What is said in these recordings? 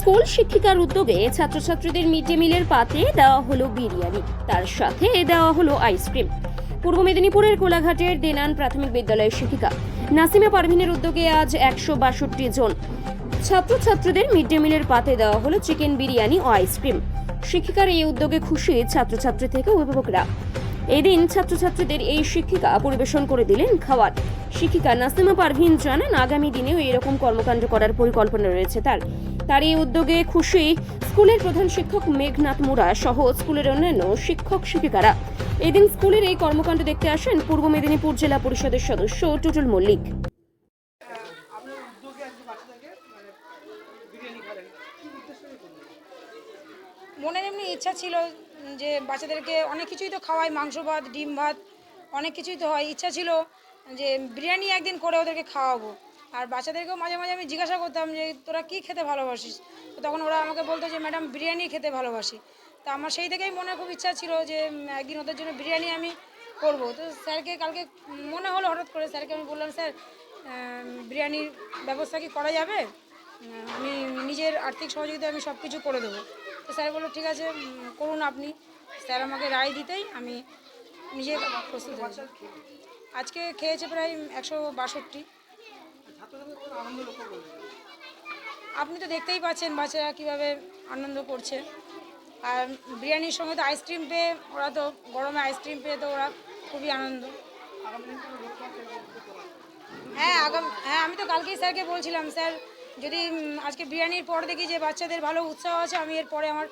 School শিক্ষিকার উদ্যোগে ছাত্রছাত্রীদের মিড ডে মিলের পাতে দেওয়া হলো বিরিয়ানি, তার সাথে দেওয়া হলো আইসক্রিম। পূর্ব মেদিনীপুরের কোলাঘাটের দেনান প্রাথমিক বিদ্যালয়ের শিক্ষিকা নাসিমা পারভিনের উদ্যোগে আজ 162 জন ছাত্রছাত্রীদের মিড ডে মিলের পাতে দেওয়া হলো চিকেন বিরিয়ানি ও আইসক্রিম। শিক্ষিকার এই উদ্যোগে খুশি ছাত্রছাত্রী থেকে অভিভাবকরা। এদিন ছাত্রছাত্রীদের এই শিক্ষিকা পরিবেশন করে দিলেন খাবার। শিক্ষিকা নাসিমা পারভিন জানান, আগামী দিনেও এরকম কর্মকাণ্ড করার পরিকল্পনা রয়েছে তার এই উদ্যোগে খুশি স্কুলের প্রধান শিক্ষক মেঘনাথ মুড়া সহ স্কুলের অন্যান্য শিক্ষক শিক্ষিকারা। এদিন স্কুলের এই কর্মকাণ্ড দেখতে আসেন পূর্ব মেদিনীপুর জেলা পরিষদের সদস্য টুটুল মল্লিক। মনের এমনি ইচ্ছা ছিল যে বাচ্চাদেরকে অনেক কিছুই তো খাওয়াই, মাংস ভাত, ডিম ভাত, অনেক কিছুই তো হয়। ইচ্ছা ছিল যে বিরিয়ানি একদিন করে ওদেরকে খাওয়াবো। আর বাচ্চাদেরকেও মাঝে মাঝে আমি জিজ্ঞাসা করতাম যে তোরা কী খেতে ভালোবাসিস, তো তখন ওরা আমাকে বলতো যে ম্যাডাম বিরিয়ানি খেতে ভালোবাসি। তা আমার সেই থেকেই মনে খুব ইচ্ছা ছিল যে একদিন ওদের জন্য বিরিয়ানি আমি করব। তো স্যারকে কালকে মনে হলো হঠাৎ করে, স্যারকে আমি বললাম, স্যার বিরিয়ানির ব্যবস্থা কি করা যাবে? আমি নিজের আর্থিক সহযোগিতা আমি সব কিছু করে দেবো। তো স্যার বললো ঠিক আছে, করুন আপনি। স্যার আমাকে রায় দিতেই আমি নিজে প্রস্তুত হয়েছি। আজকে খেয়েছে প্রায় 162। আপনি তো দেখতেই পাচ্ছেন বাচ্চারা কীভাবে আনন্দ করছে। আর বিরিয়ানির সঙ্গে তো আইসক্রিম পেয়ে, ওরা তো গরমে আইসক্রিম পেয়ে তো ওরা খুবই আনন্দ। হ্যাঁ আমি তো কালকেই স্যারকে বলছিলাম, স্যার যদি আজকে বিরিয়ানির পর দেখি যে বাচ্চাদের ভালো উৎসাহ আছে, আমি এরপরে আমার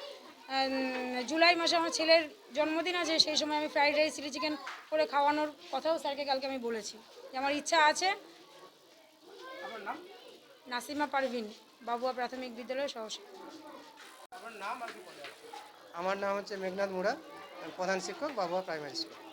জুলাই মাসে আমার ছেলের জন্মদিন আছে, সেই সময় আমি ফ্রাইড রাইস, চিলি চিকেন করে খাওয়ানোর কথাও স্যারকে কালকে আমি বলেছি যে আমার ইচ্ছা আছে। নাসিমা পারভিন, বাবুয়া প্রাথমিক বিদ্যালয়ের সহশিক্ষক। আমার নাম হচ্ছে মেঘনাথ মুড়া, প্রধান শিক্ষক, বাবুয়া প্রাইমারি স্কুল।